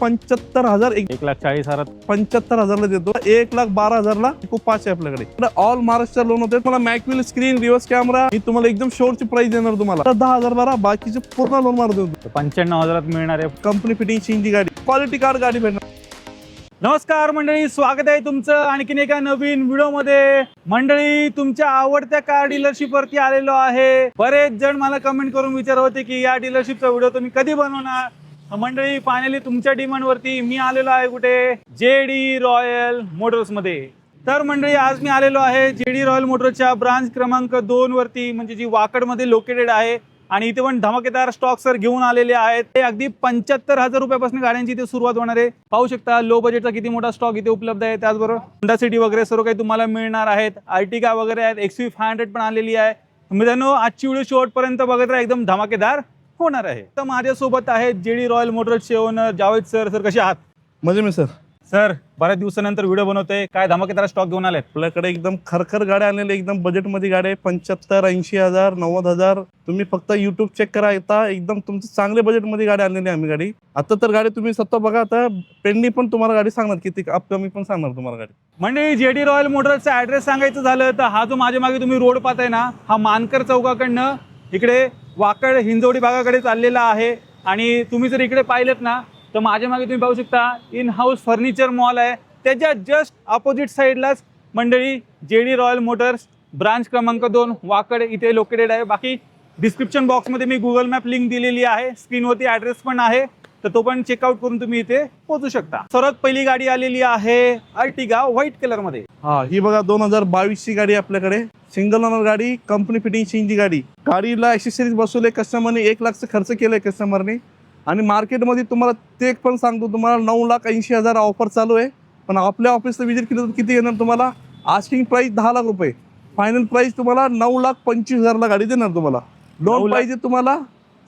1,75,000 1,40,000 1,75,000 देतो. 1,12,000 खूप पाच आहे आपल्याकडे. ऑल महाराष्ट्र लोन होते. मला मॅकविल स्क्रीन रिव्हर्स कॅमेरा मी तुम्हाला एकदम शोरची प्राइस देणार तुम्हाला 10,000 भरा, बाकीचे पूर्ण लोन मार देतो. 95,000 मिळणार आहे. कंपनी फिटिंग गाडी, क्वालिटी कार गाडी भेटणार. नमस्कार मंडळी, स्वागत आहे तुमचं आणखीन एका नवीन व्हिडिओ मध्ये. मंडळी, तुमच्या आवडत्या कार डीलरशिप वरती आलेलो आहे. बरेच जण मला कमेंट करून विचारत होते की या डीलरशिपचा व्हिडिओ तुम्ही कधी बनवणार. मंडळी, फायनली तुमच्या डिमांड वरती मी आलेलो आहे. कुठे? जेडी रॉयल मोटर्स मध्ये. तर मंडळी, आज मी आलेलो आहे जेडी रॉयल मोटर्सच्या ब्रांच क्रमांक 2 वरती, म्हणजे जी वाकड मध्ये लोकेटेड आहे. आणि इथे पण धमाकेदार स्टॉक सर घेऊन आलेले आहेत. ते अगदी 75,000 रुपयापासून गाड्यांची इथे सुरुवात होणार आहे. पाहू शकता लो बजेटचा किती मोठा स्टॉक इथे उपलब्ध आहे. त्याचबरोबर होंडा सिटी वगैरे सर्व काही तुम्हाला मिळणार आहेत. अर्टिगा वगैरे आहेत. XV500 पण आलेली आहे. मित्रांनो, आजची व्हिडिओ शेवटपर्यंत बघत राहा, एकदम धमाकेदार होणार आहे. तर माझ्यासोबत आहेत जेडी रॉयल मोटर्सचे ओनर जावेद सर. सर, कसे आहात? म्हणजे मी सर, बऱ्याच दिवसानंतर व्हिडिओ बनवतोय. काय धमाकेदार स्टॉक घेऊन आले? आपल्याकडे एकदम खरखर गाड्या आणलेल्या, एकदम बजेटमध्ये गाड्या 75,000, 80,000, 90,000. तुम्ही फक्त युट्यूब चेक करा. येता एकदम तुमचं चांगल्या बजेटमध्ये गाडी आणलेली आम्ही गाडी. आता तर गाडी तुम्ही स्वतः बघा. आता पेंडी पण तुम्हाला गाडी सांगणार, किती अपकमी पण सांगणार तुम्हाला गाडी. म्हणजे जेडी रॉयल मोटर्सचा ऍड्रेस सांगायचं झालं तर हा जो माझ्या मागे तुम्ही रोड पाहताय ना, हा मानकर चौकाकडनं इकडे वाकड हिंजवडी भागाकडे चाललेला आहे. आणि तुम्ही जर इकडे पाहिलेत ना, तर माझ्या मागे तुम्ही पाहू शकता इन हाऊस फर्निचर मॉल आहे. त्याच्या जस्ट ऑपोजिट साईडलाच मंडळी जेडी रॉयल मोटर्स ब्रांच क्रमांक 2 वाकड इथे लोकेटेड आहे. बाकी डिस्क्रिप्शन बॉक्समध्ये मी गुगल मॅप लिंक दिलेली आहे. स्क्रीनवरती ॲड्रेस पण आहे, तर तो पण चेकआउट करून तुम्ही इथे पोहोचू शकता. सर्वात पहिली गाडी आलेली आहे अर्टिगा व्हाईट कलरमध्ये. हा, ही बघा 2022 ची गाडी आपल्याकडे. सिंगल ओनर गाडी, कंपनी फिटिंग गाडी. गाडीला ॲक्सेसरीज बसवले कस्टमरने. 1,00,000 खर्च केलाय कस्टमरने. आणि मार्केटमध्ये तुम्हाला ते पण सांगतो, तुम्हाला 9,80,000 ऑफर चालू आहे. पण आपल्या ऑफिसला विजिट केलं तर किती येणार तुम्हाला? आस्किंग प्राइस 10,00,000 रुपये. फायनल प्राइस तुम्हाला 9,25,000 गाडी देणार तुम्हाला. लोन पाहिजे तुम्हाला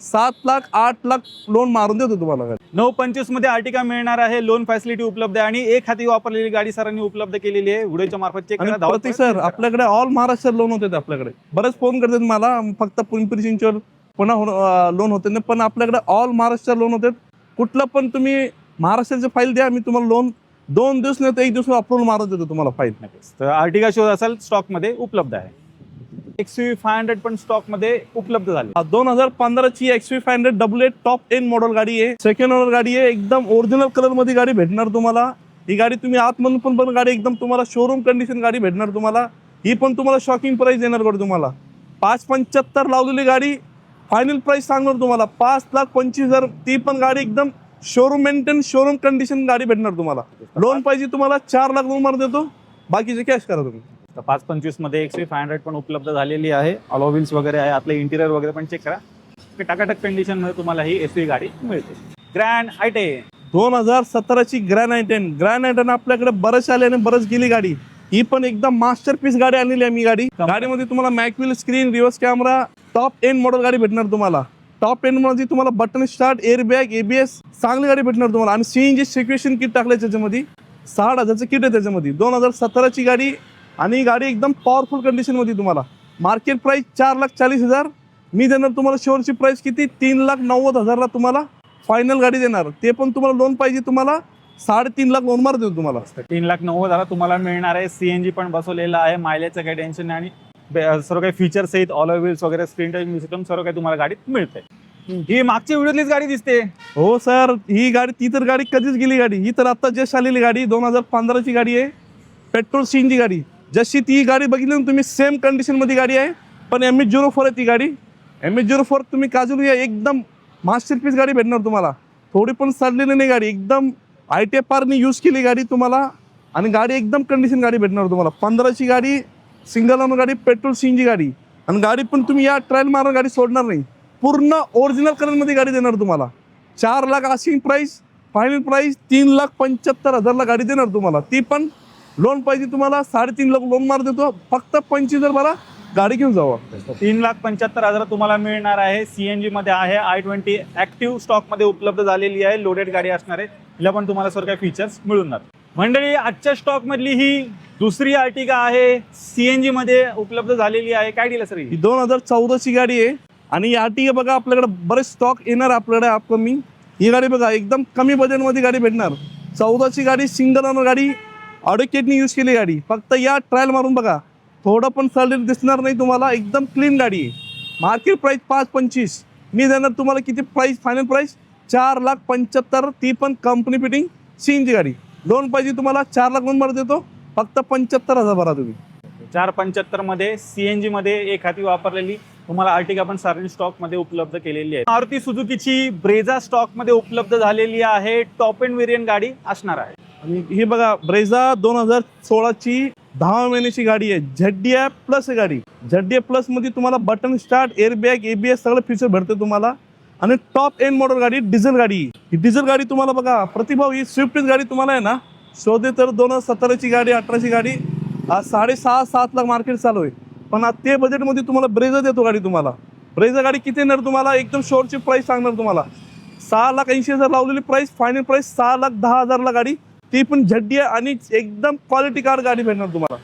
7,00,000, 8,00,000 लोन मारून देतो तुम्हाला गाडी. 925 मध्ये अर्टिगा मिळणार आहे. लोन फॅसिलिटी उपलब्ध आहे आणि एक हाती वापरलेली गाडी सरांनी उपलब्ध केलेली आहे. व्हिडिओच्या मार्फत चेक करा. प्रतीक सर, आपल्याकडे ऑल महाराष्ट्र लोन होते. आपल्याकडे बरेच फोन करतात मला, फक्त पिंपरी चिंचवड पुन्हा लोन होते नाही, पण आपल्याकडे ऑल महाराष्ट्र लोन होते. कुठलं पण तुम्ही महाराष्ट्राची फाईल द्या, मी तुम्हाला लोन 2 दिवस नाही तर 1 दिवस अप्रूव्हल मारून देतो तुम्हाला फाईल. तर अर्टिगा शोध असेल स्टॉक मध्ये उपलब्ध आहे. XV500 पण स्टॉक मध्ये उपलब्ध झाली. 2015 ची XV500 AA टॉप 10 मॉडेल गाडी आहे. सेकंड ओनर गाडी आहे. एकदम ओरिजिनल कलर मध्ये गाडी भेटणार तुम्हाला. ही गाडी तुम्ही आतमधून पण गाडी एकदम तुम्हाला शोरूम कंडिशन गाडी भेटणार तुम्हाला. ही पण तुम्हाला शॉकिंग प्राइस देणार गाडी तुम्हाला. 5,75,000 लावलेली गाडी. फायनल प्राइस सांगणार तुम्हाला 5,25,000. ती पण गाडी एकदम शोरूम मेंटेन, शोरूम कंडिशन गाडी भेटणार तुम्हाला. लोन पाहिजे तुम्हाला 4,00,000 लोन मार देतो, बाकीचे कॅश करा तुम्ही. 525 मध्ये XV500 पण उपलब्ध झालेली आहे. अलॉ व्हील्स वगैरे आहे. आतलं इंटिरियर वगैरे पण चेक करा. टाकाटक कंडिशन मध्ये तुम्हाला ही एसवी गाडी मिळते. ग्रँड आय10 2017 ची ग्रँड आय10. ग्रँड आय10 आपल्याकडे बरेच आले आणि बरंच गेली गाडी. ही पण एकदम मास्टरपीस गाडी आणलेली आहे मी गाडी. गाडीमध्ये तुम्हाला मॅकविल screen, reverse camera, top 10 model गाडी भेटणार तुम्हाला. टॉप 10 मध्ये तुम्हाला बटन स्टार्ट, एअरबॅग, ABS चांगली गाडी भेटणार तुम्हाला. आणि CNG सिक्वेशन किट टाकले त्याच्यामध्ये. 60,000चं किट आहे त्याच्यामध्ये. 2017 ची गाडी आणि ही गाडी एकदम पॉवरफुल कंडिशन मध्ये तुम्हाला. Market price 4,40,000. मी देणार तुम्हाला शेवटची प्राइस किती? 3,90,000 तुम्हाला फायनल गाडी देणार. ते पण तुम्हाला लोन पाहिजे तुम्हाला 3.5 लोन मार देतो तुम्हाला. 3,90,000 तुम्हाला मिळणार आहे. CNG पण बसवलेला आहे. मायलेजचं काही टेन्शन नाही. आणि सर्व काही फीचर्स आहेत. ऑल व्हील्स वगैरे, स्क्रीन टच सिस्टम सर्व काही तुम्हाला गाडीत मिळते. ही मागची व्हिडिओतलीच गाडी दिसते. हो सर, ही गाडी, ती तर गाडी कधीच गेली गाडी. ही तर आता जस्ट आलेली गाडी. 2015 ची गाडी आहे. पेट्रोल CNG गाडी. जशी ती गाडी बघितली ना तुम्ही, सेम कंडिशन मध्ये गाडी आहे. पण MH04 आहे ती गाडी. MH04 तुम्ही काजून या, एकदम मास्टरपीस गाडी भेटणार तुम्हाला. थोडी पण सडलेली नाही गाडी. एकदम ITFR यूज केली गाडी तुम्हाला. आणि गाडी एकदम कंडिशन गाडी भेटणार तुम्हाला. 15 ची गाडी, सिंगल ओनर गाडी, पेट्रोल CNG गाडी. आणि गाडी पण तुम्ही या ट्रायल मारून गाडी सोडणार नाही. पूर्ण ओरिजिनल कलर मध्ये गाडी देणार तुम्हाला. 4,00,000 आस्किंग प्राइस. फायनल प्राइस 3,75,000 गाडी देणार तुम्हाला. ती पण लोन पाहिजे तुम्हाला 3.5 लोन मार देतो. फक्त 25,000 भरा, गाडी घेऊन जावा. 3,75,000 तुम्हाला मिळणार आहे. CNG मध्ये आहे. i20 ऍक्टिव्ह स्टॉक मध्ये उपलब्ध झालेली आहे. लोडेड गाडी असणार आहे. हिला पण तुम्हाला सर्व काही फीचर्स मिळून जातात. मंडळी, आजच्या स्टॉक मधली ही दुसरी अर्टिगा आहे. CNG मध्ये उपलब्ध झालेली आहे. काय डील सर? ही 2014 ची गाडी आहे. आणि ही अर्टिगा बघा आपल्याकडे बरेच स्टॉक येणार आपल्याकडे अपकमिंग. ही गाडी बघा एकदम कमी बजेटमध्ये गाडी भेटणार. 14ची गाडी, सिंगल ओनर गाडी, ऑडोकेटनी यूज केली गाडी. फक्त या ट्रायल मारून बघा, थोडं पण सडलेलं दिसणार नाही तुम्हाला. एकदम क्लीन गाडी आहे. Market price 5.25. मी देणार तुम्हाला किती प्राइस, फायनल प्राइस 4,75,000. ती पण कंपनी फिटिंग सीएनजी गाडी. लोन पाहिजे तुम्हाला 4 लाख लोन भर देतो, फक्त 75,000 भरा तुम्ही. 475 मध्ये सीएनजी मध्ये एक हाती वापरलेली तुम्हाला आर्टिगा पण सारणी स्टॉक मध्ये उपलब्ध केलेली आहे. मारुती सुझुकीची ब्रेझा स्टॉक मध्ये उपलब्ध झालेली आहे. टॉप एंड व्हेरियंट गाडी असणार आहे. आणि ही बघा ब्रेझा 2016ची 10 महिन्याची गाडी आहे. ZDI प्लस आहे गाडी. ZDI प्लस मध्ये तुम्हाला बटन स्टार्ट, एअरबॅग, ABS सगळं फीचर भेटते तुम्हाला. आणि टॉप एंड मॉडेल गाडी, डिझेल गाडी. ही डिझेल गाडी तुम्हाला बघा प्रतिभाव, ही स्विफ्ट गाडी तुम्हाला आहे ना शोधे तर 2017ची गाडी, 18ची गाडी 6.5-7 लाख मार्केट चालू आहे. पण आज ते बजेटमध्ये तुम्हाला ब्रेझा देतो गाडी. तुम्हाला ब्रेझा गाडी किती येणार तुम्हाला, एकदम शॉर्टची प्राइस सांगणार तुम्हाला. 6,80,000 लावलेली प्राइस, फायनल प्राइस 6,10,000ला गाडी. ती पण ZDI आणि एकदम क्वालिटी कार गाडी भेटणार तुम्हाला.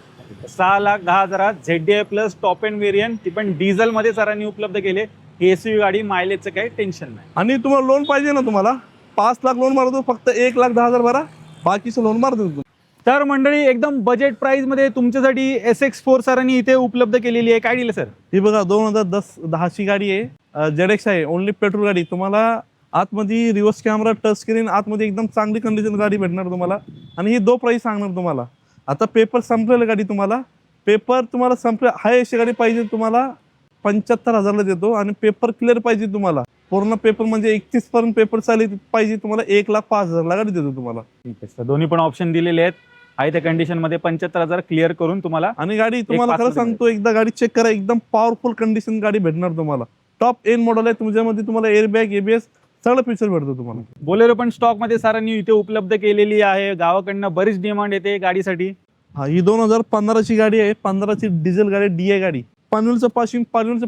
6,10,000 ZDI plus top end variant, ती पण डिझेल मध्ये सरांनी उपलब्ध केले. एसयूव्ही गाडी, मायलेजचं काही टेन्शन नाही. आणि तुम्हाला लोन पाहिजे ना, तुम्हाला 5 लाख लोन मारतो, फक्त 1,10,000 भरा, बाकीचं लोन मार देतो. तर मंडळी एकदम बजेट प्राइस मध्ये तुमच्यासाठी SX4 सरांनी इथे उपलब्ध केलेली आहे. काय दिलं सर? ही बघा 2010ची गाडी आहे. ZX आहे, ओनली पेट्रोल गाडी. तुम्हाला आतमध्ये रिव्हर्स कॅमेरा, टच स्क्रीन, आतमध्ये एकदम चांगली कंडिशन गाडी भेटणार तुम्हाला. आणि ही 2 प्राइस सांगणार तुम्हाला. आता पेपर संपलेलं गाडी तुम्हाला, पेपर तुम्हाला संपले हाय अशी गाडी पाहिजे तुम्हाला 75,000ला देतो. आणि पेपर क्लिअर पाहिजे तुम्हाला, पूर्ण पेपर म्हणजे 31 पर्यंत पेपर चालेल पाहिजे तुम्हाला, 1,05,000ला गाडी देतो तुम्हाला. ठीक आहे सर, दोन्ही पण ऑप्शन दिलेले आहेत. आहे त्या कंडिशन मध्ये 75,000 क्लिअर करून तुम्हाला. आणि गाडी तुम्हाला खरं सांगतो, एकदा गाडी चेक करा, एकदम पॉवरफुल कंडिशन गाडी भेटणार तुम्हाला. टॉप एंड मॉडेल आहे. तुमच्यामध्ये तुम्हाला एअरबॅग, ABS सगळं फीचर भेटतो तुम्हाला. बोलेरो पण स्टॉक मध्ये सरांनी इथे उपलब्ध केलेली आहे. गावाकडनं बरीच डिमांड येते गाडीसाठी. हा, ही 2015ची गाडी आहे. 15ची डिझेल गाडी, DI गाडी. पनवेलचं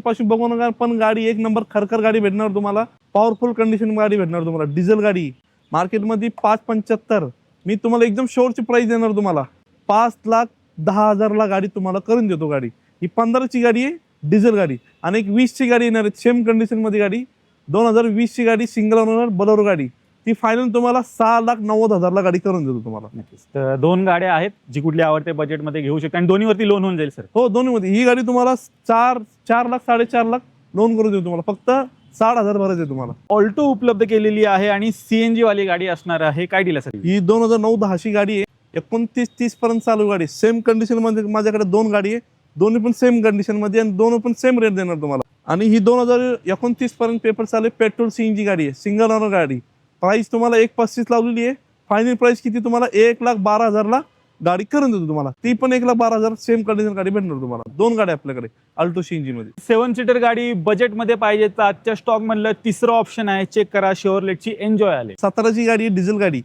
पाशिंग बघू नका, पण गाडी एक नंबर खरखर गाडी भेटणार तुम्हाला. पॉवरफुल कंडिशन गाडी भेटणार तुम्हाला. डिझेल गाडी मार्केटमध्ये 5.75. मी तुम्हाला एकदम शोरची प्राइस देणार तुम्हाला. 5,10,000ला गाडी तुम्हाला करून देतो गाडी. ही 15ची गाडी आहे, डिझेल गाडी. आणि एक 20ची गाडी येणार आहे सेम कंडिशन मध्ये गाडी. 2020ची गाडी, सिंगल ओनर बोलेरो गाडी. ती फायनल तुम्हाला 6,90,000ला गाडी करून देतो तुम्हाला. नक्कीच. तर 2 गाड्या आहेत, जी कुठली आवडते बजेटमध्ये घेऊ शकता. आणि दोन्हीवरती लोन होऊन जाईल सर? हो, दोन्हीमध्ये. ही गाडी तुम्हाला 4 लाख 4.5 लाख लोन करून देतो तुम्हाला. फक्त 60,000 भरायचे तुम्हाला. ऑल्टो उपलब्ध केलेली आहे आणि सीएनजी वाली गाडी असणार आहे. काय दिलं सर? ही 2009-10ची गाडी आहे. 29-30 पर्यंत चालू गाडी. सेम कंडिशन मध्ये माझ्याकडे 2 गाडी आहे. दोन्ही पण सेम कंडिशन मध्ये आणि दोन्ही पण सेम रेट देणार तुम्हाला. आणि ही 2029 पर्यंत पेपर चालू आहे. पेट्रोल CNG गाडी आहे, सिंगल ओनर गाडी. प्राइस तुम्हाला 1.35 लावलेली आहे. फायनल प्राइस किती तुम्हाला 1,12,000ला गाडी करून देतो तुम्हाला. ती पण 1,12,000 सेम कंडिशन गाडी भेटणार तुम्हाला. 2 गाड्या आपल्याकडे अल्टो CNG मध्ये. 7 सीटर गाडी बजेट मध्ये पाहिजे तर आजच्या स्टॉक मधलं तिसरं ऑप्शन आहे. चेक करा, शेवरलेटची एन्जॉय आले. 17ची गाडी, डिझेल गाडी.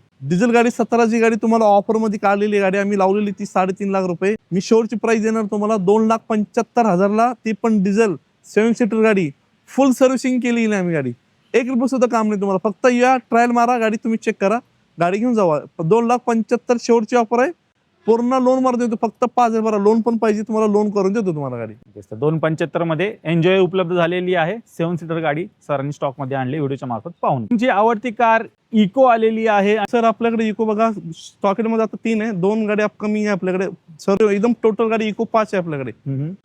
17ची गाडी तुम्हाला ऑफर मध्ये काढलेली गाडी आम्ही लावलेली, ती 3.5 लाख रुपये. मी शेवटची प्राइस देणार तुम्हाला 2,75,000ला. ती पण डिझेल 7 सीटर गाडी. फुल सर्व्हिसिंग केलेली आम्ही गाडी. 1 रुपये सुद्धा काम नाही तुम्हाला. फक्त या ट्रायल मारा, गाडी तुम्ही चेक करा, गाडी घेऊन जावा. 2,75,000 शेवटची ऑफर आहे. पूर्ण लोन मार देतो, फक्त 5,000 भरा. लोन पण पाहिजे तुम्हाला, लोन करून देतो तुम्हाला गाडी. 2,75 मध्ये एन्जॉय उपलब्ध झालेली आहे. 7 सीटर गाडी सरांनी स्टॉक मध्ये आणली. व्हिडिओच्या मार्फत पाहून तुमची आवडती कार इको आलेली आहे. सर आपल्याकडे इको बघा स्टॉकेट मध्ये आता 3 आहे. 2 गाडी अपकमिंग आहे आपल्याकडे. सर एकदम टोटल गाडी इको 5 आहे आपल्याकडे.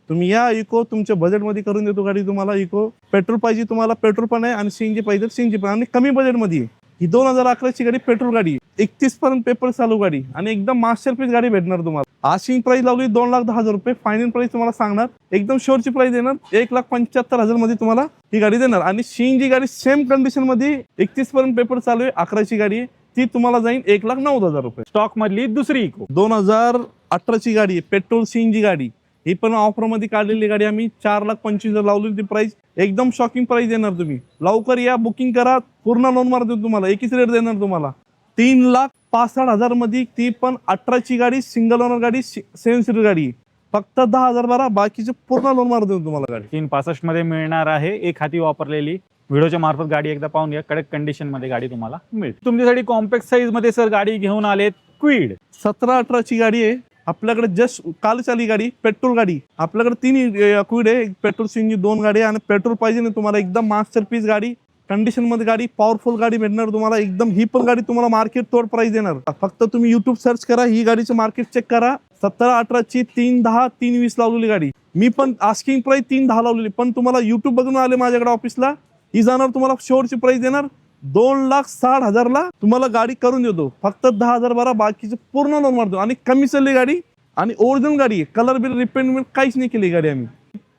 तुम्ही या इको तुमच्या बजेट मध्ये करून देतो गाडी तुम्हाला. इको पेट्रोल पाहिजे तुम्हाला, पेट्रोल पण आहे. आणि CNG पाहिजे CNG पण. आणि कमी बजेट मध्ये आहे. ही 2011ची गाडी, पेट्रोल गाडी. 31 पर्यंत पेपर चालू गाडी. आणि एकदम मास्टरपीस गाडी भेटणार तुम्हाला. आशिंग प्राइस लावली 2,10,000 रुपये. फायनल प्राइस तुम्हाला सांगणार, एकदम शोरची प्राइस देणार 1,75,000 मध्ये तुम्हाला ही गाडी देणार. आणि CNG गाडी सेम कंडिशन मध्ये 31 पर्यंत पेपर चालू आहे. 11ची गाडी आहे, ती तुम्हाला जाईल 1,09,000 रुपये. स्टॉक मधली दुसरी इको 2018ची गाडी आहे, पेट्रोल CNG गाडी. ही पण ऑफर मध्ये काढलेली गाडी आम्ही. 4,25,000 लावलेली ती प्राइस. एकदम शॉकिंग प्राइस देणार तुम्ही. लवकर या, बुकिंग करा, पूर्ण लोन मार देतो तुम्हाला. एकच रेट देणार तुम्हाला 3,65,000 मध्ये. ती पण 18ची गाडी, सिंगल ओनर गाडी, 7 सीटर गाडी. फक्त 10,000 भरा, बाकीचे पूर्ण लोन मार देतो तुम्हाला गाडी. 365 मध्ये मिळणार आहे. एक हाती वापरलेली. व्हिडिओच्या मार्फत गाडी एकदा पाहून घ्या. कडक कंडिशन मध्ये गाडी तुम्हाला मिळते. तुमच्यासाठी कॉम्पॅक्ट साईज मध्ये सर गाडी घेऊन आलेत क्विड. 17-18ची गाडी आहे आपल्याकडे. जस्ट कालच आली गाडी, पेट्रोल गाडी. आपल्याकडे 3 क्विड आहे, पेट्रोल CNG 2 गाडी. आणि पेट्रोल पाहिजे ना तुम्हाला, एकदम मास्टरपीस गाडी. कंडिशन मध्ये गाडी, पॉवरफुल गाडी भेटणार तुम्हाला एकदम. ही पण गाडी तुम्हाला मार्केट तोड प्राइस देणार. फक्त तुम्ही युट्यूब सर्च करा, ही गाडीचं मार्केट चेक करा. 17-18ची 310 320 लावलेली गाडी. मी पण आस्किंग प्राइस 310 लावलेली, पण तुम्हाला युट्यूब बघून आले माझ्याकडे ऑफिसला, ही जाणार तुम्हाला शेवटची प्राइस देणार 2,60,000ला तुम्हाला गाडी करून देतो. फक्त 10,000 भरा, बाकीचे पूर्ण लोन मारतो. आणि कमी चालली गाडी आणि ओरिजिनल गाडी आहे. कलर बिल रिपेंटमेंट काहीच नाही केली गाडी आम्ही.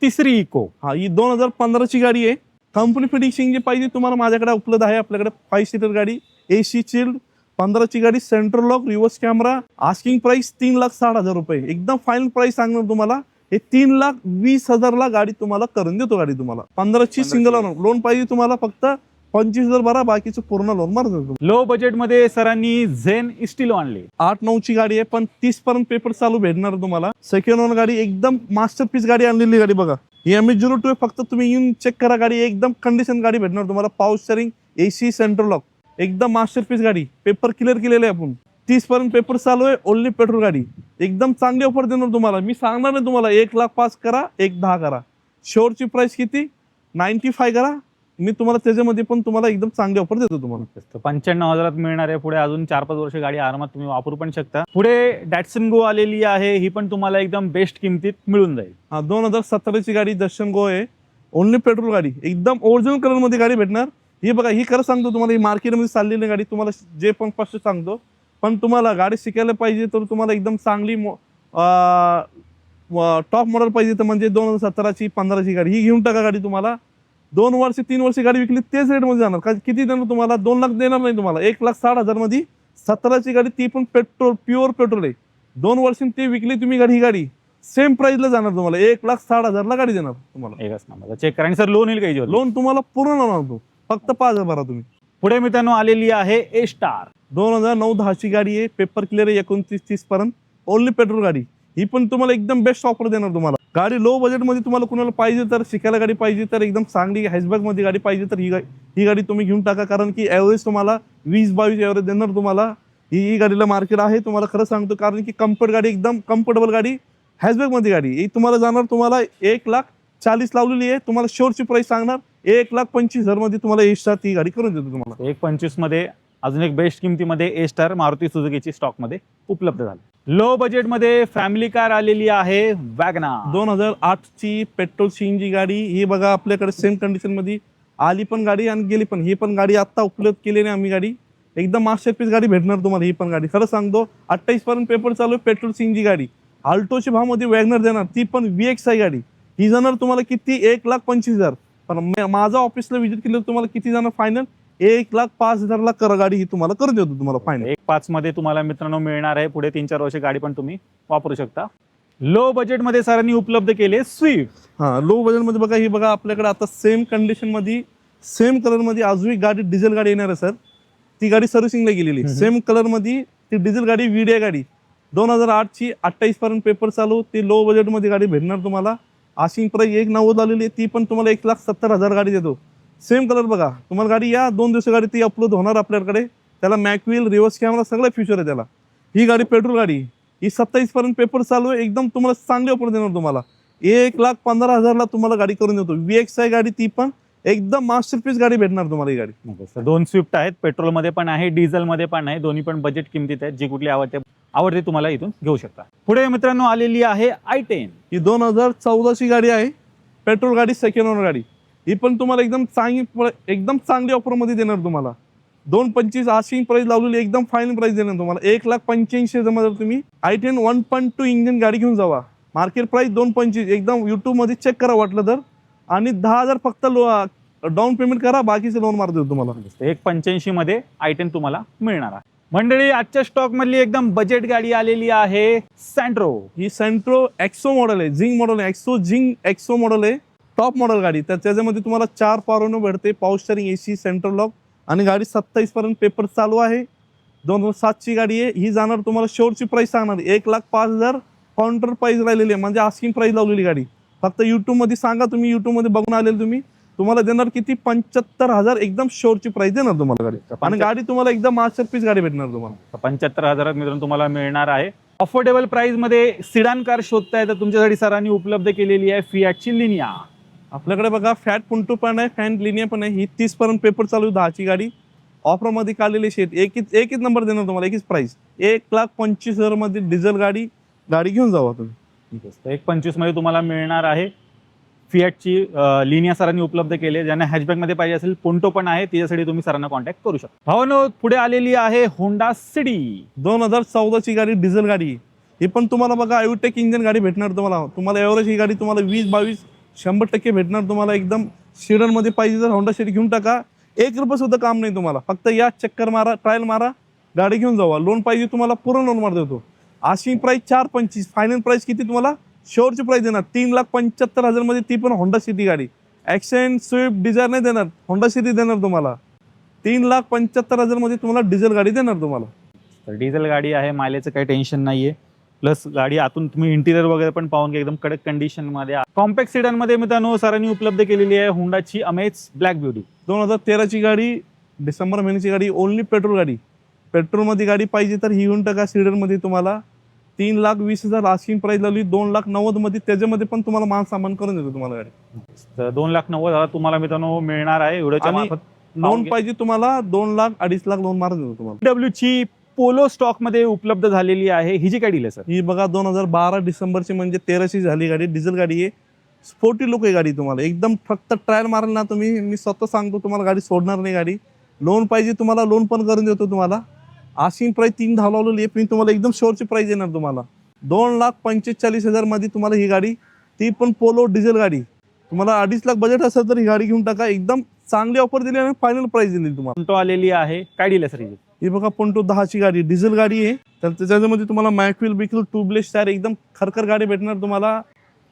तिसरी इको, हा ही 2015ची गाडी आहे. कंपनी फिटिंग जी पाहिजे तुम्हाला माझ्याकडे उपलब्ध आहे. आपल्याकडे 5 सीटर गाडी, AC चिल्ड, 15ची गाडी, central lock, reverse camera. Asking price 3,60,000 रुपये. एकदम फायनल प्राइस सांगणार तुम्हाला. हे 3,20,000ला गाडी तुम्हाला करून देतो. गाडी तुम्हाला 15ची सिंगल लोन पाहिजे तुम्हाला, फक्त 25,000 भरा, बाकीचं पूर्ण लोन मारतो. लो बजेट मध्ये सरांनी झेन स्टिलो आणली. 8-9ची गाडी आहे, पण 30 पर्यंत पेपर चालू भेटणार तुम्हाला. सेकंड ओनर गाडी, एकदम मास्टरपीस गाडी आणलेली गाडी बघा. ही MH02 आहे. फक्त तुम्ही येऊन चेक करा गाडी, एकदम कंडिशन गाडी भेटणार तुम्हाला. Power steering, AC, central lock, एकदम मास्टरपीस गाडी. पेपर क्लिअर केलेले आहे आपण. 30 पर्यंत पेपर चालू आहे. ओनली पेट्रोल गाडी, एकदम चांगली ऑफर देणार तुम्हाला. मी सांगणार नाही तुम्हाला 1,05,000 करा, 1,10,000 करा. शेवटची प्राइस किती? 95 करा. मी तुम्हाला त्याच्यामध्ये पण तुम्हाला एकदम चांगली ऑफर देतो तुम्हाला. 95,000 मिळणार आहे. पुढे अजून 4-5 वर्ष गाडी आरामात तुम्ही वापरू पण शकता. पुढे डॅटसन गो आलेली आहे, ही पण तुम्हाला एकदम बेस्ट किमतीत मिळून जाईल. 2017ची गाडी दर्शन गो आहे. ओनली पेट्रोल गाडी, एकदम ओरिजिनल कलर मध्ये गाडी भेटणार. ही बघा, ही खरं सांगतो तुम्हाला, ही मार्केटमध्ये चाललेली गाडी तुम्हाला जे पण स्पष्ट सांगतो. पण तुम्हाला गाडी शिकायला पाहिजे तर तुम्हाला एकदम चांगली टॉप मॉडेल पाहिजे तर म्हणजे 2017ची 15ची गाडी ही घेऊन टाका. गाडी तुम्हाला 2 वर्ष 3 वर्ष गाडी विकली तेच रेटमध्ये जाणार. का किती देणार तुम्हाला? 2 लाख देणार नाही तुम्हाला. 1,60,000 मध्ये 17ची गाडी, ती पण पेट्रोल, प्युअर पेट्रोल आहे. 2 वर्षांनी ती विकली तुम्ही गाडी, ही गाडी सेम प्राइसला जाणार तुम्हाला. 1,60,000ला गाडी देणार तुम्हाला. एकच नंबर चेक करा. आणि सर लोन येईल का? लोन तुम्हाला पूर्ण होणार तो, फक्त 5,000 भरा तुम्ही. पुढे मित्रांनो आलेली आहे ए स्टार. 2009-10ची गाडी आहे. पेपर क्लिअर आहे. 29-30 पर्यंत ओनली पेट्रोल गाडी. ही पण तुम्हाला एकदम बेस्ट ऑफर देणार तुम्हाला. गाडी लो बजेटमध्ये तुम्हाला कुणाला पाहिजे तर, शिकायला गाडी पाहिजे तर, एकदम चांगली हॅशबॅगमध्ये गाडी पाहिजे तर ही गाडी तुम्ही घेऊन टाका. कारण की ॲव्हरेज तुम्हाला 20-22 ॲव्हरेज देणार तुम्हाला. ही गाडीला मार्केट आहे तुम्हाला खरं सांगतो. कारण की कम्फर्ट गाडी, एकदम कम्फर्टेबल गाडी, हॅशबॅगमध्ये गाडी. ही तुम्हाला जाणार तुम्हाला 1,40,000 लावलेली आहे. तुम्हाला शेवटची प्राइस सांगणार 1,25,000 मध्ये तुम्हाला ए स्टार ती गाडी करून देतो तुम्हाला. 1,25 मध्ये अजून एक बेस्ट किमतीमध्ये ए स्टार मारुती सुझुकीची स्टॉक मध्ये उपलब्ध झाली. लो बजेट मध्ये फॅमिली कार आलेली आहे, वॅगनार. 2008ची पेट्रोल CNG गाडी. ही बघा आपल्याकडे सेम कंडिशन मध्ये आली पण गाडी आणि गेली पण. ही पण गाडी आता उपलब्ध केली नाही आम्ही गाडी. एकदम मास्टरपीस गाडी भेटणार तुम्हाला. ही पण गाडी खरं सांगतो 28 पर्यंत पेपर चालू आहे. पेट्रोल CNG गाडी. आल्टोच्या भावामध्ये वॅगनर देणार, ती पण VXI गाडी. ही जाणार तुम्हाला किती? 1,25,000. पण माझा ऑफिसला व्हिजिट केलं तुम्हाला किती जाणार फायनल? 1,05,000ला कर गाडी ही तुम्हाला करून देतो तुम्हाला फायनल. 1,05,000 मध्ये तुम्हाला मित्रांनो मिळणार आहे. पुढे 3-4 वर्ष गाडी पण तुम्ही वापरू शकता. लो बजेट मध्ये सरांनी उपलब्ध केले स्विफ्ट. लो बजेट मध्ये बघा, ही बघा आपल्याकडे आता सेम कंडिशन मध्ये, सेम कलर मध्ये अजून एक गाडी डिझेल गाडी येणार आहे सर. ती गाडी सर्व्हिसिंगला गेलेली, सेम कलर मध्ये ती डिझेल गाडी, VDI गाडी. 2008ची 28 पर्यंत पेपर चालू. ती लो बजेट मध्ये गाडी भेटणार तुम्हाला. आशिंग प्राइस 1,90,000 लावलेली आहे. ती पण तुम्हाला 1,70,000 गाडी देतो. सेम कलर बघा तुम्हाला. गाडी या 2 दिवस गाडी ती अपलोड होणार आपल्याकडे. त्याला मॅकव्हील, रिव्हर्स कॅमेरा सगळं फ्युचर आहे त्याला. ही गाडी पेट्रोल गाडी. ही 27 पर्यंत पेपर चालू आहे. एकदम तुम्हाला चांगली ऑफर देणार तुम्हाला. 1,15,000ला तुम्हाला गाडी करून देतो. VXI गाडी, ती पण एकदम मास्टरपीस गाडी भेटणार तुम्हाला. ही गाडी 2 स्विफ्ट आहेत, पेट्रोल मध्ये पण आहे, डिझेल मध्ये पण आहे. दोन्ही पण बजेट किमतीत आहेत. जी कुठली आवडते तुम्हाला इथून घेऊ शकता. पुढे मित्रांनो आलेली आहे i10. ही 2014ची गाडी आहे. पेट्रोल गाडी, सेकंड ओनर गाडी. ही पण तुम्हाला एकदम चांगली ऑफर मध्ये देणार तुम्हाला. 2,25,000 आशिंग प्राइस लावलेली, एकदम फायनल प्राइस देणार तुम्हाला. 1,85,000 मध्ये तुम्ही i10 1.2 इंजिन गाडी घेऊन जावा. Market price 2,25,000. एकदम युट्यूब मध्ये चेक करा वाटलं तर. आणि 10,000 फक्त डाऊन पेमेंट करा, बाकीचे लोन मार देतो तुम्हाला. 1,85,000 मध्ये i10 तुम्हाला मिळणार आहे. मंडळी आजच्या स्टॉक मधली एकदम बजेट गाडी आलेली आहे सँट्रो. ही सँट्रो एक्सो मॉडेल आहे, झिंग मॉडेल आहे. एक्सो मॉडेल आहे, टॉप मॉडेल गाडी. तर त्याच्यामध्ये तुम्हाला 4 पॉवर भेटते, power steering, AC, central lock. आणि गाडी 27 पर्यंत पेपर चालू आहे. 2007ची गाडी आहे. ही जाणार तुम्हाला शेवटची प्राइस सांगणार 1,05,000 काउंटर प्राइस राहिलेली आहे. म्हणजे आस्किंग प्राइस लावलेली गाडी. फक्त युट्यूब मध्ये सांगा, तुम्ही युट्यूब मध्ये बघून आलेले तुम्ही. तुम्हाला देणार किती? 75,000 एकदम शेवटची प्राइस देणार तुम्हाला गाडी. आणि गाडी तुम्हाला एकदम मास्टरपीस गाडी भेटणार तुम्हाला. 75,000 मित्रांनो तुम्हाला मिळणार आहे. अफोर्डेबल प्राइस मध्ये सिडान कार शोधताय तर तुमच्यासाठी सरांनी उपलब्ध केलेली आहे फियाटची लिनिया. आपल्याकडे बघा फॅट पुंटू पण आहे, फॅन लिनिया पण आहे. ही 30 पर्यंत पेपर चालू आहे 10ची गाडी. ऑफरमध्ये काढलेली शेट एकच नंबर देणार तुम्हाला, एकच प्राइस 1,25,000 मध्ये डिझेल गाडी घेऊन जावा तुम्ही. ठीक आहे. तर 1.25 मध्ये तुम्हाला मिळणार आहे. फिएटची लिनिया सरांनी उपलब्ध केली. ज्यांना हॅचबॅकमध्ये पाहिजे असेल, पोंटो पण आहे, त्याच्यासाठी तुम्ही सरांना कॉन्टॅक्ट करू शकता. भावानो, पुढे आलेली आहे होंडा सिटी 2014ची गाडी, डिझेल गाडी. ही पण तुम्हाला बघा आयुटेक इंजन गाडी भेटणार तुम्हाला एव्हरेज ही गाडी तुम्हाला 20-22 100% भेटणार तुम्हाला. एकदम सीडनमध्ये पाहिजे तर होंडा सिटी घेऊन टाका. 1 रुपये सुद्धा काम नाही तुम्हाला. फक्त या चक्कर मारा, ट्रायल मारा, गाडी घेऊन जावा. लोन पाहिजे तुम्हाला, पूर्ण लोन मार देतो. अशी प्राइस 4.25. फायनल प्राइस किती तुम्हाला शेवटची प्राइस देणार 3,75,000 मध्ये, ती पण होंडा सिटी गाडी. ॲक्सेंट, स्विफ्ट, डिझायर नाही देणार, होंडा सिटी देणार तुम्हाला. 3,75,000 मध्ये तुम्हाला डिझेल गाडी देणार तुम्हाला. तर डिझेल गाडी आहे, मायलेजचं काही टेन्शन नाहीये. प्लस गाडी आतून तुम्ही इंटिरियर वगैरे पण पाहून घ्या, एकदम कडक कंडिशन मध्ये. कॉम्पॅक्ट सीडन मध्ये मित्रांनो सरांनी उपलब्ध केलेली आहे होंडाची अमेज ब्लॅक ब्युटी. 2013ची गाडी, डिसेंबर महिन्याची गाडी, ओनली पेट्रोल गाडी. पेट्रोलमध्ये गाडी पाहिजे तर ही घेऊन टाका. सीडनमध्ये तुम्हाला 3,20,000 आस्किंग प्राइस लावली. 2,90,000 मध्ये, त्याच्यामध्ये पण तुम्हाला मान सामान करून देतो तुम्हाला गाडी. तर 2,90,000 तुम्हाला मित्रांनो मिळणार आहे. व्हिडिओच्या मार्फत लोन पाहिजे तुम्हाला 2 लाख 2.5 लाख लोन मारून देतो तुम्हाला. डब्ल्यूची पोलो स्टॉक मध्ये उपलब्ध झालेली आहे. ही जी काय डील आहे सर, ही बघा 2012 डिसेंबरची म्हणजे 13ची झाली गाडी. डिझेल गाडी आहे, स्पोर्टी लुक आहे गाडी तुम्हाला. एकदम फक्त ट्रायल माराल ना तुम्ही, मी स्वतः सांगतो तुम्हाला गाडी सोडणार नाही गाडी. लोन पाहिजे तुम्हाला, लोन पण करून देतो तुम्हाला. आस्किंग प्राइस 3,10 लावलेली आहे, पण तुम्हाला एकदम शोरची प्राइस येणार तुम्हाला. 2,45,000 मध्ये तुम्हाला ही गाडी, ती पण पोलो डिझेल गाडी. तुम्हाला 2.5 लाख बजेट असेल तर ही गाडी घेऊन टाका. एकदम चांगली ऑफर दिली आणि फायनल प्राइस दिली तुम्हाला. पोंटो आलेली आहे. काय डील आहे सर ही? ही बघा पोंटो 10ची गाडी, डिझेल गाडी आहे. तर त्याच्यामध्ये तुम्हाला मॅकविल बिकल ट्यूबलेस टायर, एकदम खरखर गाडी भेटणार तुम्हाला.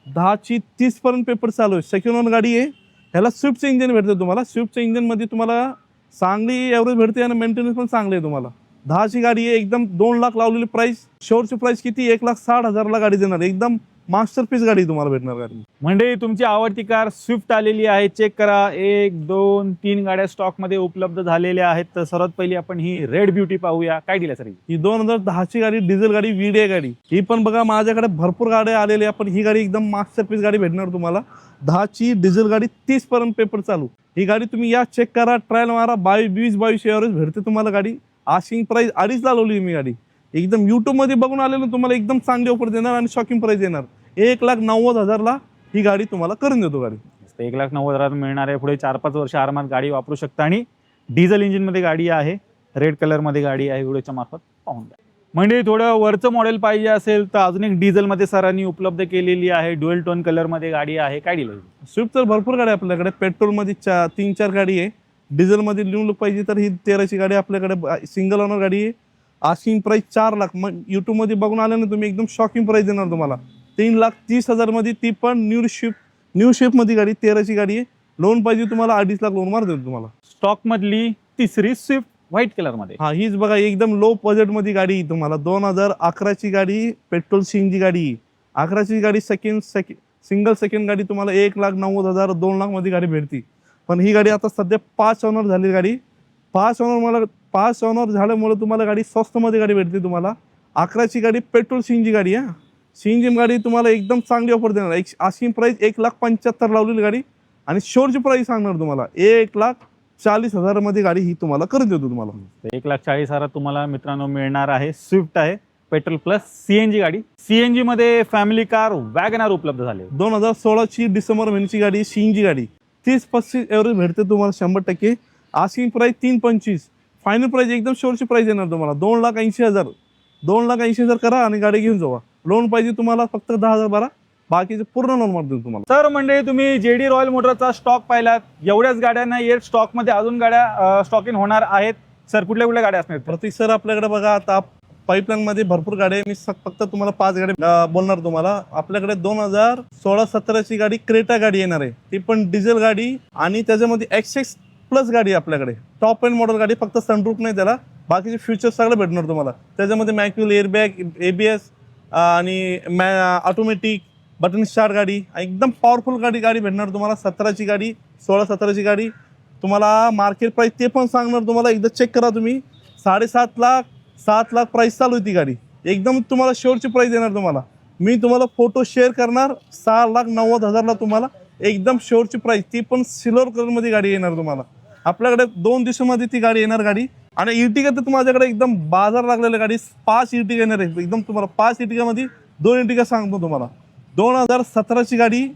10ची 30 पर्यंत पेपर चालू आहे. सेकंड ओन गाडी आहे. ह्याला स्विफ्टचं इंजन भेटतं तुम्हाला. स्विफ्टच्या इंजनमध्ये तुम्हाला चांगली एव्हरेज भेटते आणि मेंटेनन्स पण चांगले आहे तुम्हाला. 10ची गाडी आहे, एकदम 2 लाख लावलेली प्राइस. शेवटची प्राइस किती 1,60,000 गाडी देणार. एकदम मास्टरपीस गाडी तुम्हाला भेटणार गाडी. म्हणजे तुमची आवडती कार स्विफ्ट आलेली आहे. चेक करा, 1, 2, 3 गाड्या स्टॉक मध्ये उपलब्ध झालेल्या आहेत. तर सर्वात पहिली आपण ही रेड ब्युटी पाहूया. काय दिलं सर ही 2010ची गाडी, डिझेल गाडी, VDI गाडी. ही पण बघा माझ्याकडे भरपूर गाड्या आलेल्या, पण ही गाडी एकदम मास्टरपीस गाडी भेटणार तुम्हाला. 10ची डिझेल गाडी, 30 पर्यंत पेपर चालू. ही गाडी तुम्ही या चेक करा, ट्रायल मारा. 22 एव्हरेज भेटते तुम्हाला गाडी. आस्किंग प्राइस 2.5 ला लावली मी गाडी. एकदम युट्यूब मध्ये बघून आलेलं तुम्हाला एकदम चांगली ऑफर देणार आणि शॉकिंग प्राइस देणार. 1,90,000 ही गाडी तुम्हाला करून देतो गाडी. 1,90,000 मिळणार आहे. पुढे 4-5 वर्ष आरामात गाडी वापरू शकता आणि डिझेल इंजिन मध्ये गाडी आहे. रेड कलर मध्ये गाडी आहे. व्हिडिओच्या मार्फत पाहून द्या. म्हणजे थोडं वरचं मॉडेल पाहिजे असेल तर अजून एक डिझेल मध्ये सरांनी उपलब्ध केलेली आहे. ड्युअल टोन कलर मध्ये गाडी आहे. काय दिलं? स्विफ्ट तर भरपूर गाडी आपल्याकडे. पेट्रोल मध्ये 3-4 गाडी आहे. डिझेल मध्ये न्यू लुक पाहिजे तर ही 13ची गाडी आपल्याकडे, सिंगल ओनर गाडी आहे. Asking price 4 lakh. मग युट्यूब मध्ये बघून आले ना तुम्ही, एकदम शॉकिंग प्राइस देणार तुम्हाला. 3,30,000 मध्ये, ती पण न्यू शिफ्ट मध्ये गाडी, 13ची गाडी आहे. लोन पाहिजे तुम्हाला 2.5 लाख लोन मार देतो तुम्हाला. स्टॉक मधली तिसरी स्विफ्ट व्हाईट कलर मध्ये. हा, हीच बघा एकदम लो बजेट मध्ये गाडी तुम्हाला. 2011ची गाडी, पेट्रोल सीएनजी गाडी. 11ची गाडी सिंगल सेकंड गाडी तुम्हाला 1,90,000 2 लाख मध्ये गाडी भेटती. पण ही गाडी आता सध्या 5 ओनर झाली गाडी. 5 ओनर झाल्यामुळे तुम्हाला गाडी स्वस्त मध्ये गाडी भेटते तुम्हाला. 11ची गाडी पेट्रोल सीएनजी गाडी आहे. सीएनजी गाडी तुम्हाला एकदम चांगली ऑफर देणार. आस्किंग प्राइस 1,75,000 लावलेली गाडी आणि शेवटची प्राइस सांगणार तुम्हाला 1,40,000 मध्ये गाडी ही तुम्हाला करून देतो तुम्हाला. 1,40,000 तुम्हाला मित्रांनो मिळणार आहे. स्विफ्ट आहे, पेट्रोल प्लस सीएनजी गाडी. सीएनजी मध्ये फॅमिली कार वॅगनार उपलब्ध झाले. 2016ची डिसेंबर महिन्याची गाडी, सीएनजी गाडी. 30-35 एव्हरेज भेटते तुम्हाला 100%. Asking price 3,25,000. फायनल प्राइस एकदम शेवटची प्राइस येणार तुम्हाला 2,80,000. 2,80,000 करा आणि गाडी घेऊन जावा. लोन पाहिजे तुम्हाला फक्त 10,000 भरा, बाकीचे पूर्ण लोन मार देतो तुम्हाला. सर मंडळी, तुम्ही जेडी रॉयल मोटरचा स्टॉक पाहिलात. एवढ्याच गाड्या नाही येत, स्टॉक मध्ये अजून गाड्या स्टॉक इन होणार आहेत. सर कुठल्या कुठल्या गाड्या असणार? प्रतीक सर आपल्याकडे बघा आता पाईपलाईन मध्ये भरपूर गाड्या आहे. मी फक्त तुम्हाला 5 गाड्या बोलणार तुम्हाला. आपल्याकडे 2016-17ची गाडी क्रेटा गाडी येणार आहे. ती पण डिझेल गाडी आणि त्याच्यामध्ये XX प्लस गाडी आपल्याकडे. टॉप एंड मॉडेल गाडी, फक्त सनरूफ नाही त्याला, बाकीचे फीचर्स सगळे भेटणार तुम्हाला. त्याच्यामध्ये मॅक्युअल एअरबॅग, ABS आणि ऑटोमॅटिक बटन स्टार्ट गाडी. एकदम पॉवरफुल गाडी भेटणार तुम्हाला. 17ची गाडी, 16-17ची गाडी तुम्हाला. मार्केट प्राइस ते पण सांगणार तुम्हाला, एकदा चेक करा तुम्ही. 7.5 लाख 7 लाख प्राइस चालू होती गाडी. एकदम तुम्हाला शेवटची प्राइस देणार तुम्हाला. मी तुम्हाला फोटो शेअर करणार. 6,90,000 तुम्हाला एकदम शेवटची प्राइस, ती पण सिल्वर कलरमध्ये गाडी येणार तुम्हाला. आपल्याकडे 2 दिवसामध्ये ती गाडी येणार गाडी. आणि इर्टिगा तर माझ्याकडे एकदम बाजार लागलेल्या गाडी 5 इर्टिगा येणार आहे एकदम तुम्हाला. 5 इर्टिगामध्ये 2 इर्टिगा सांगतो तुम्हाला. 2017ची गाडी,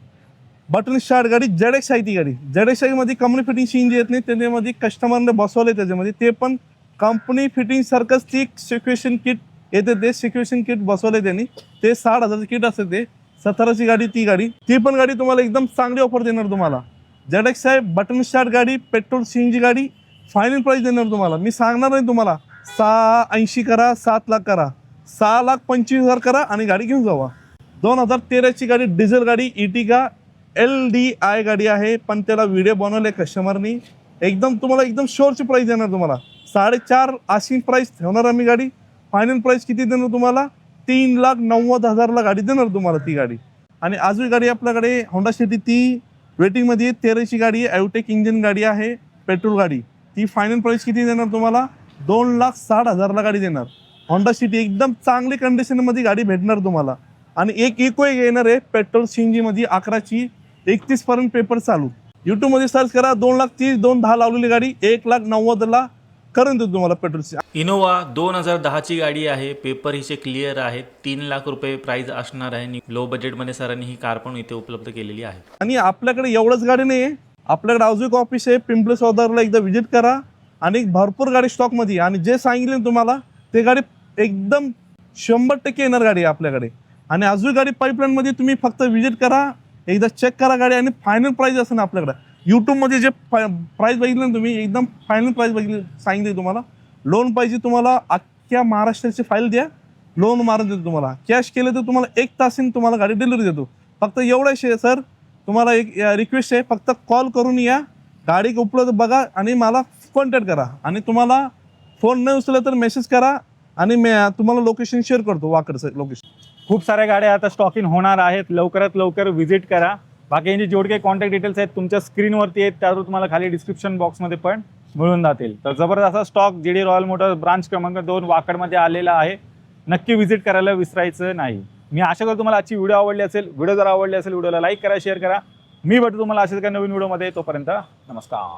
बटन स्टार्ट गाडी, ZX आहे ती गाडी. ZX मध्ये कंपनी फिटिंग सीन जे येत नाही त्याच्यामध्ये कस्टमरने बसवले, त्याच्यामध्ये ते पण कंपनी फिटिंग सारखंच ती सिक्वेशन किट येते, ते सिक्वेशन किट बसवले त्यांनी. ते 60,000चं किट असते ते. 17ची गाडी ती गाडी, ती पण गाडी तुम्हाला एकदम चांगली ऑफर देणार तुम्हाला. ZX आहे, बटन स्टार्ट गाडी, पेट्रोल CNG गाडी, फायनल प्राइस देणार तुम्हाला. मी सांगणार नाही तुम्हाला 680 करा, 7 लाख करा, 6,25,000 करा आणि गाडी घेऊन जावा. 2013ची गाडी, डिझेल गाडी, इर्टिगा LDI गाडी आहे, पण त्याला व्हिडिओ बनवले कस्टमरनी. एकदम तुम्हाला एकदम शोरची प्राइस देणार तुम्हाला. 4.5 अशी प्राइस ठेवणार आम्ही गाडी. फायनल प्राइस किती देणार तुम्हाला? 3,90,000ला गाडी देणार तुम्हाला ती गाडी. आणि अजून गाडी आपल्याकडे होंडा सिटी, ती वेटिंगमध्ये 13ची गाडी आहे, ॲव्हटेक इंजिन गाडी आहे, पेट्रोल गाडी. ती फायनल प्राइस किती देणार तुम्हाला? 2,60,000ला गाडी देणार. होंडा सिटी एकदम चांगली कंडिशनमध्ये गाडी भेटणार तुम्हाला. आणि एक इको येणार आहे पेट्रोल CNG मध्ये 11ची, 31 पर्यंत पेपर चालू. यूट्यूबमध्ये सर्च करा, 2,30,000 2,10 लावलेली गाडी 1,90,000ला करून देतो तुम्हाला पेट्रोलची. इनोवा 2010ची गाडी आहे. पेपर हिचे क्लिअर आहेत. 3 लाख रुपये प्राइस असणार आहे. लो बजेटमध्ये सरांनी ही कार पण इथे उपलब्ध केलेली आहे. आणि आपल्याकडे एवढंच गाडी नाही आहे, आपल्याकडे अजून एक ऑफिस आहे पिंपळे सौदागरला, एकदा व्हिजिट करा. आणि भरपूर गाडी स्टॉकमध्ये. आणि जे सांगितले तुम्हाला ते गाडी एकदम 100% येणार गाडी आहे आपल्याकडे. आणि अजून गाडी पाईपलाईनमध्ये, तुम्ही फक्त व्हिजिट करा, एकदा चेक करा गाडी. आणि फायनल प्राइस असं ना आपल्याकडे यूट्यूबमध्ये जे प्राइस बघितलं ना तुम्ही, एकदम फायनल प्राइस बघितली सांगितले तुम्हाला. लोन पाहिजे तुम्हाला, अख्ख्या महाराष्ट्राची फाईल द्या, लोन मारून देतो तुम्हाला. कॅश केलं तर तुम्हाला 1 तासाने तुम्हाला गाडी डिलिव्हरी देतो. फक्त एवढंच आहे सर, तुम्हाला एक रिक्वेस्ट आहे, फक्त कॉल करून या, गाडी उपलब्ध बघा आणि मला कॉन्टॅक्ट करा. आणि तुम्हाला फोन नाही उचलला तर मेसेज करा आणि मी तुम्हाला लोकेशन शेअर करतो, वाकडचं लोकेशन. खूप साऱ्या गाड्या आता स्टॉक इन होणार आहेत. लवकरात लवकर व्हिजिट करा. बाकी यांचे जेवढे काही कॉन्टॅक्ट डिटेल्स आहेत तुमच्या स्क्रीनवरती आहेत, त्यावर तुम्हाला खाली डिस्क्रिप्शन बॉक्समध्ये पण मिळून जातील. तर जबरदस्त असा stock JD royal Motors branch क्रमांक 2 वाकडमध्ये आलेला आहे. नक्की व्हिजिट करायला विसरायचं नाही. मी आशा करतो तुम्हाला आजची व्हिडिओ आवडली असेल. व्हिडिओ जर आवडली असेल व्हिडिओला लाईक करा, शेअर करा. मी भेटतो तुम्हाला असेच काही नवीन व्हिडिओमध्ये. तोपर्यंत नमस्कार.